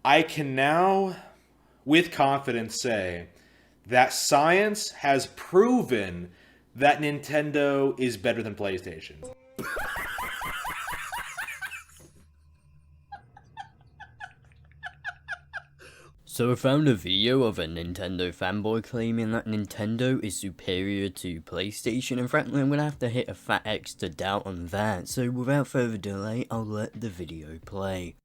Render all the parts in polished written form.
I can now, with confidence, say that science has proven that Nintendo is better than PlayStation. So I found a video of a Nintendo fanboy claiming that Nintendo is superior to PlayStation, and frankly I'm gonna have to hit a fat X to doubt on that, so without further delay, I'll let the video play.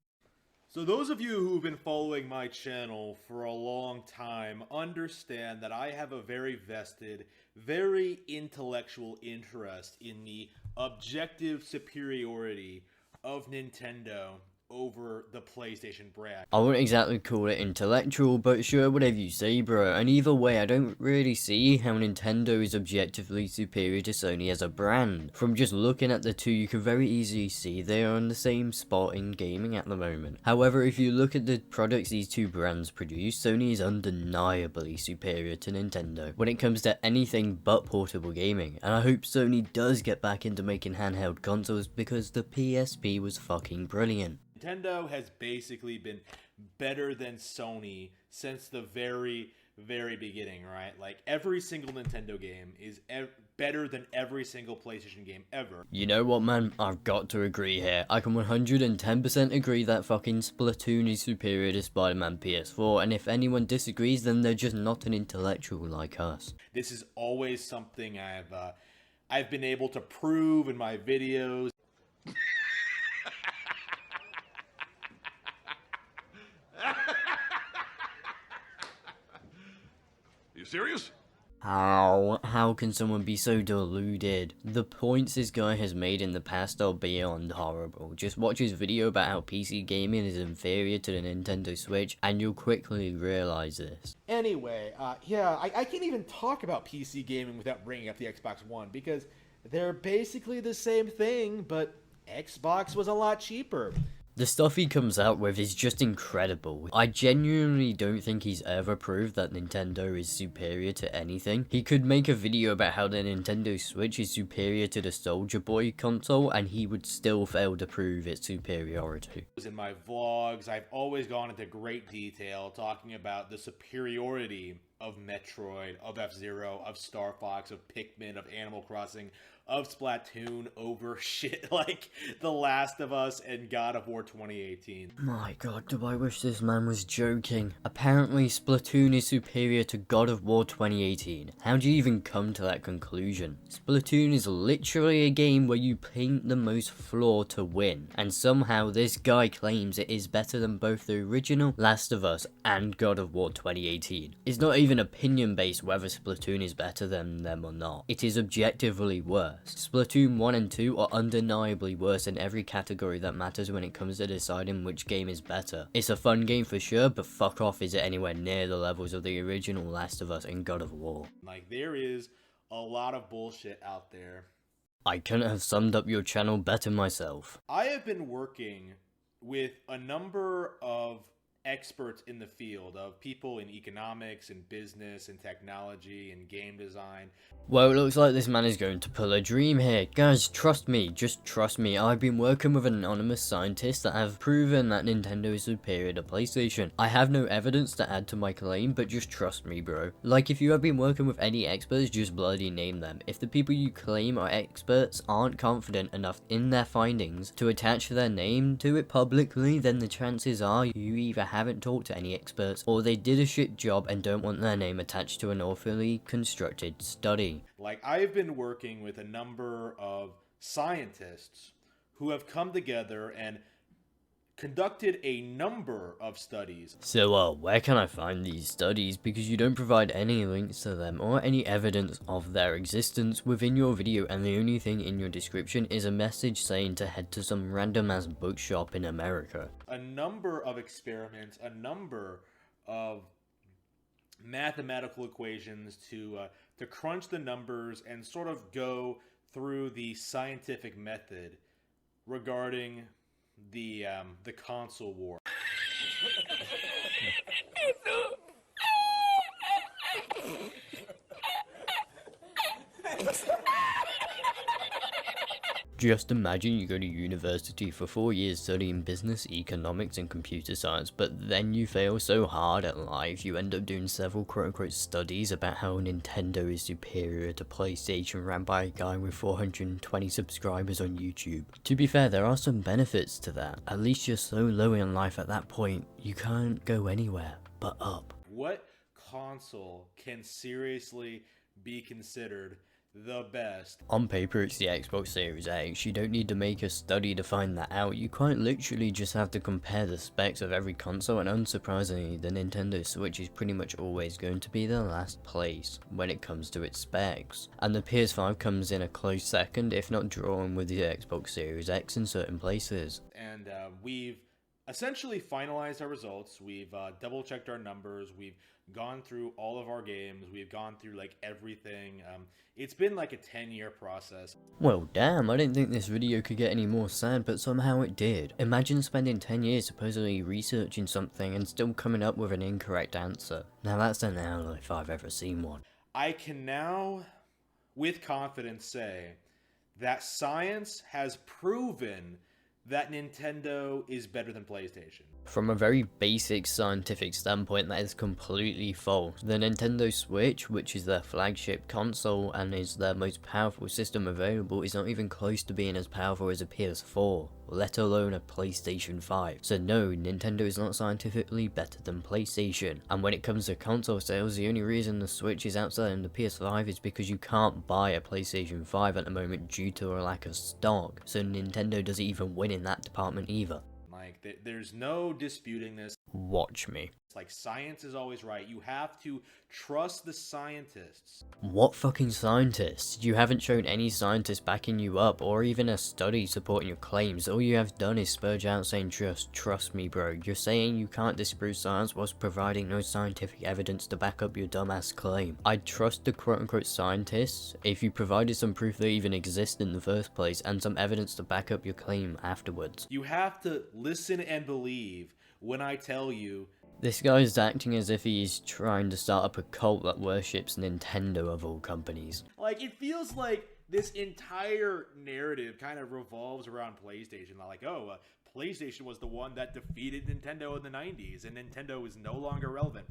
So those of you who've been following my channel for a long time understand that I have a very vested, very intellectual interest in the objective superiority of Nintendo over the PlayStation brand. I wouldn't exactly call it intellectual, but sure, whatever you say, bro. And either way, I don't really see how Nintendo is objectively superior to Sony as a brand. From just looking at the two, you can very easily see they are on the same spot in gaming at the moment. However, if you look at the products these two brands produce, Sony is undeniably superior to Nintendo when it comes to anything but portable gaming. And I hope Sony does get back into making handheld consoles because the PSP was fucking brilliant. Nintendo has basically been better than Sony since the very, very beginning, right? Like, every single Nintendo game is better than every single PlayStation game ever. You know what, man? I've got to agree here. I can 110% agree that fucking Splatoon is superior to Spider-Man PS4, and if anyone disagrees, then they're just not an intellectual like us. This is always something I've been able to prove in my videos. You serious? How can someone be so deluded? The points this guy has made in the past are beyond horrible. Just watch his video about how PC gaming is inferior to the Nintendo Switch and you'll quickly realize this. Anyway, yeah, I can't even talk about PC gaming without bringing up the Xbox One because they're basically the same thing, but Xbox was a lot cheaper. The stuff he comes out with is just incredible. I genuinely don't think he's ever proved that Nintendo is superior to anything. He could make a video about how the Nintendo Switch is superior to the Soldier Boy console and he would still fail to prove its superiority. In my vlogs, I've always gone into great detail talking about the superiority of Metroid, of F-Zero, of Star Fox, of Pikmin, of Animal Crossing, of Splatoon over shit like The Last of Us and God of War 2018. My god, do I wish this man was joking. Apparently Splatoon is superior to God of War 2018. How do you even come to that conclusion? Splatoon is literally a game where you paint the most floor to win, and somehow this guy claims it is better than both the original Last of Us and God of War 2018. It's not even opinion based whether Splatoon is better than them or not. It is objectively worse. Splatoon 1 and 2 are undeniably worse in every category that matters when it comes to deciding which game is better. It's a fun game for sure, but fuck off is it anywhere near the levels of the original Last of Us and God of War. Like, there is a lot of bullshit out there. I couldn't have summed up your channel better myself. I have been working with a number of experts in the field, of people in economics and business and technology and game design. Well, it looks like this man is going to pull a dream here. Guys, trust me, just trust me. I've been working with anonymous scientists that have proven that Nintendo is superior to PlayStation. I have no evidence to add to my claim, but just trust me, bro. Like, if you have been working with any experts, just bloody name them. If the people you claim are experts aren't confident enough in their findings to attach their name to it publicly, then the chances are you either haven't talked to any experts or they did a shit job and don't want their name attached to an awfully constructed study. Like, I've been working with a number of scientists who have come together and conducted a number of studies. So, where can I find these studies? Because you don't provide any links to them or any evidence of their existence within your video, and the only thing in your description is a message saying to head to some random ass bookshop in America. A number of experiments, a number of mathematical equations to crunch the numbers and sort of go through the scientific method regarding the console war. Just imagine you go to university for 4 years studying business, economics and computer science, but then you fail so hard at life you end up doing several quote-unquote studies about how Nintendo is superior to PlayStation ran by a guy with 420 subscribers on YouTube. To be fair, there are some benefits to that. At least you're so low in life at that point, you can't go anywhere but up. What console can seriously be considered the best? On paper it's the Xbox Series X, you don't need to make a study to find that out, you quite literally just have to compare the specs of every console, and unsurprisingly the Nintendo Switch is pretty much always going to be the last place when it comes to its specs, and the PS5 comes in a close second, if not drawing with the Xbox Series X in certain places. And we've essentially finalized our results, we've double checked our numbers, we've gone through all of our games, we've gone through like everything. It's been like a 10-year process. Well damn, I didn't think this video could get any more sad, but somehow it did. Imagine spending 10 years supposedly researching something and still coming up with an incorrect answer. Now that's an owl if I've ever seen one. I can now with confidence say that science has proven that Nintendo is better than PlayStation. From a very basic scientific standpoint, that is completely false. The Nintendo Switch, which is their flagship console and is their most powerful system available, is not even close to being as powerful as a PS4, let alone a PlayStation 5. So no, Nintendo is not scientifically better than PlayStation. And when it comes to console sales, the only reason the Switch is outselling the PS5 is because you can't buy a PlayStation 5 at the moment due to a lack of stock. So Nintendo doesn't even win in that department either. Like, there's no disputing this. Watch me. It's like science is always right. You have to trust the scientists. What fucking scientists? You haven't shown any scientists backing you up or even a study supporting your claims. All you have done is spurge out saying trust me bro. You're saying you can't disprove science whilst providing no scientific evidence to back up your dumbass claim. I'd trust the quote unquote scientists if you provided some proof they even exist in the first place and some evidence to back up your claim afterwards. You have to listen and believe when I tell you. This guy is acting as if he's trying to start up a cult that worships Nintendo of all companies. Like, it feels like this entire narrative kind of revolves around PlayStation. Like, oh, PlayStation was the one that defeated Nintendo in the 90s, and Nintendo is no longer relevant.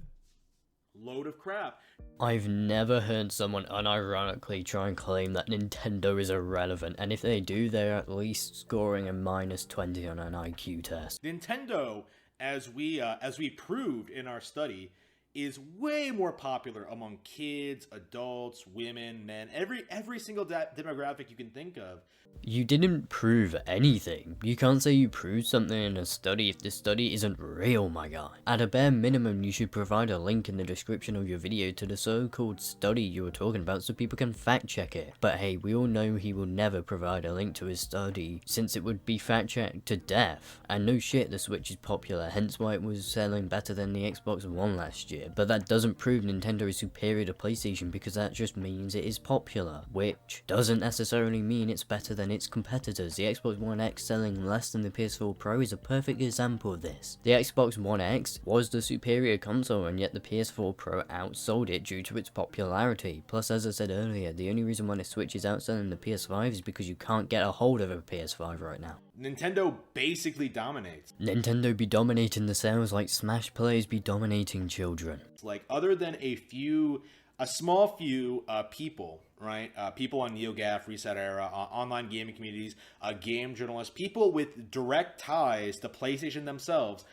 Load of crap. I've never heard someone unironically try and claim that Nintendo is irrelevant, and if they do, they're at least scoring a -20 on an IQ test. Nintendo, as we proved in our study, is way more popular among kids, adults, women, men, every single demographic you can think of. You didn't prove anything. You can't say you proved something in a study if the study isn't real, my guy. At a bare minimum, you should provide a link in the description of your video to the so-called study you were talking about so people can fact check it. But hey, we all know he will never provide a link to his study since it would be fact checked to death. And no shit, the Switch is popular, hence why it was selling better than the Xbox One last year. But that doesn't prove Nintendo is superior to PlayStation because that just means it is popular, which doesn't necessarily mean it's better than its competitors. The Xbox One X selling less than the PS4 Pro is a perfect example of this. The Xbox One X was the superior console and yet the PS4 Pro outsold it due to its popularity. Plus, as I said earlier, the only reason why the Switch is outselling the PS5 is because you can't get a hold of a PS5 right now. Nintendo basically dominates. Nintendo be dominating the sales like Smash players be dominating children. Like, other than a small few people, right? People on NeoGAF, Reset Era, online gaming communities, game journalists, people with direct ties to PlayStation themselves,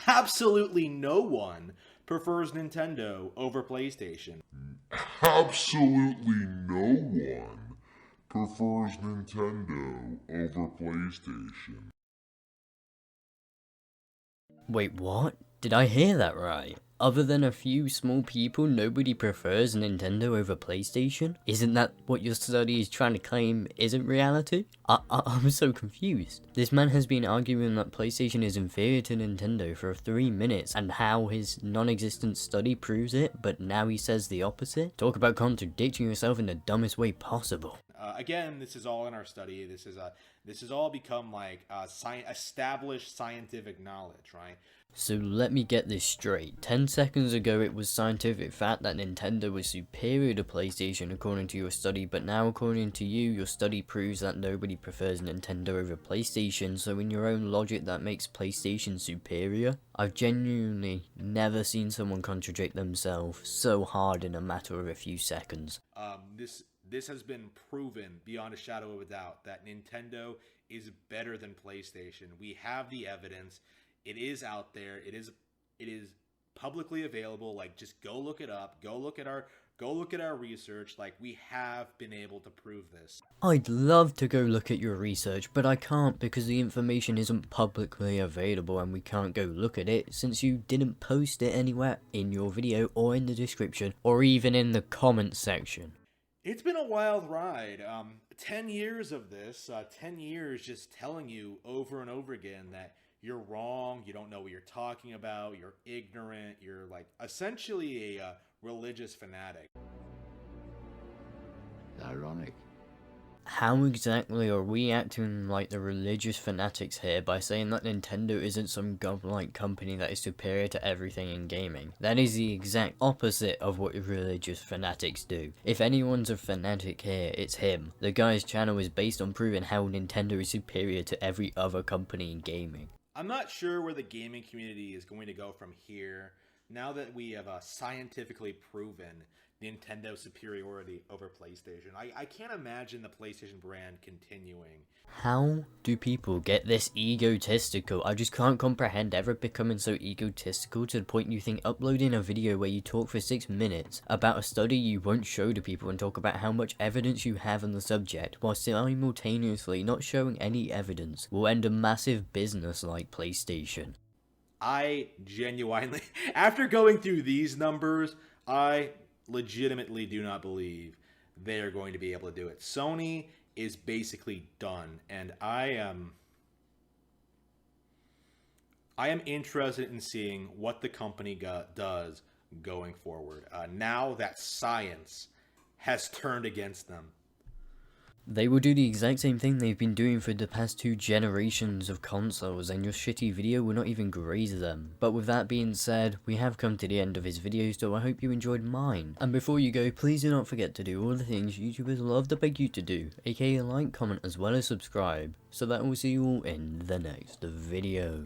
absolutely no one prefers Nintendo over PlayStation. Absolutely no one prefers Nintendo over PlayStation. Wait, what? Did I hear that right? Other than a few small people, nobody prefers Nintendo over PlayStation? Isn't that what your study is trying to claim isn't reality? I'm so confused. This man has been arguing that PlayStation is inferior to Nintendo for 3 minutes and how his non-existent study proves it, but now he says the opposite? Talk about contradicting yourself in the dumbest way possible. Again, this is all in our study. This has all become like established scientific knowledge, right? So let me get this straight. 10 seconds ago it was scientific fact that Nintendo was superior to PlayStation according to your study, but now according to you, your study proves that nobody prefers Nintendo over PlayStation, so in your own logic that makes PlayStation superior? I've genuinely never seen someone contradict themselves so hard in a matter of a few seconds. This has been proven beyond a shadow of a doubt that Nintendo is better than PlayStation. We have the evidence. It is out there. It is publicly available. Like, just go look it up. Go look at our research. Like, we have been able to prove this. I'd love to go look at your research, but I can't because the information isn't publicly available and we can't go look at it since you didn't post it anywhere in your video or in the description or even in the comments section. It's been a wild ride. 10 years of this, 10 years just telling you over and over again that you're wrong, you don't know what you're talking about, you're ignorant, you're like essentially a religious fanatic. Ironic. How exactly are we acting like the religious fanatics here by saying that Nintendo isn't some godlike company that is superior to everything in gaming? That is the exact opposite of what religious fanatics do. If anyone's a fanatic here, it's him. The guy's channel is based on proving how Nintendo is superior to every other company in gaming. I'm not sure where the gaming community is going to go from here now that we have scientifically proven Nintendo's superiority over PlayStation. I can't imagine the PlayStation brand continuing. How do people get this egotistical? I just can't comprehend ever becoming so egotistical to the point you think uploading a video where you talk for 6 minutes about a study you won't show to people and talk about how much evidence you have on the subject while simultaneously not showing any evidence will end a massive business like PlayStation. I genuinely, after going through these numbers, I legitimately do not believe they are going to be able to do it. Sony is basically done, and I am interested in seeing what the company does going forward. Now that science has turned against them. They will do the exact same thing they've been doing for the past 2 generations of consoles, and your shitty video will not even graze them. But with that being said, we have come to the end of his video, so I hope you enjoyed mine. And before you go, please do not forget to do all the things YouTubers love to beg you to do, aka like, comment, as well as subscribe. So that we'll see you all in the next video.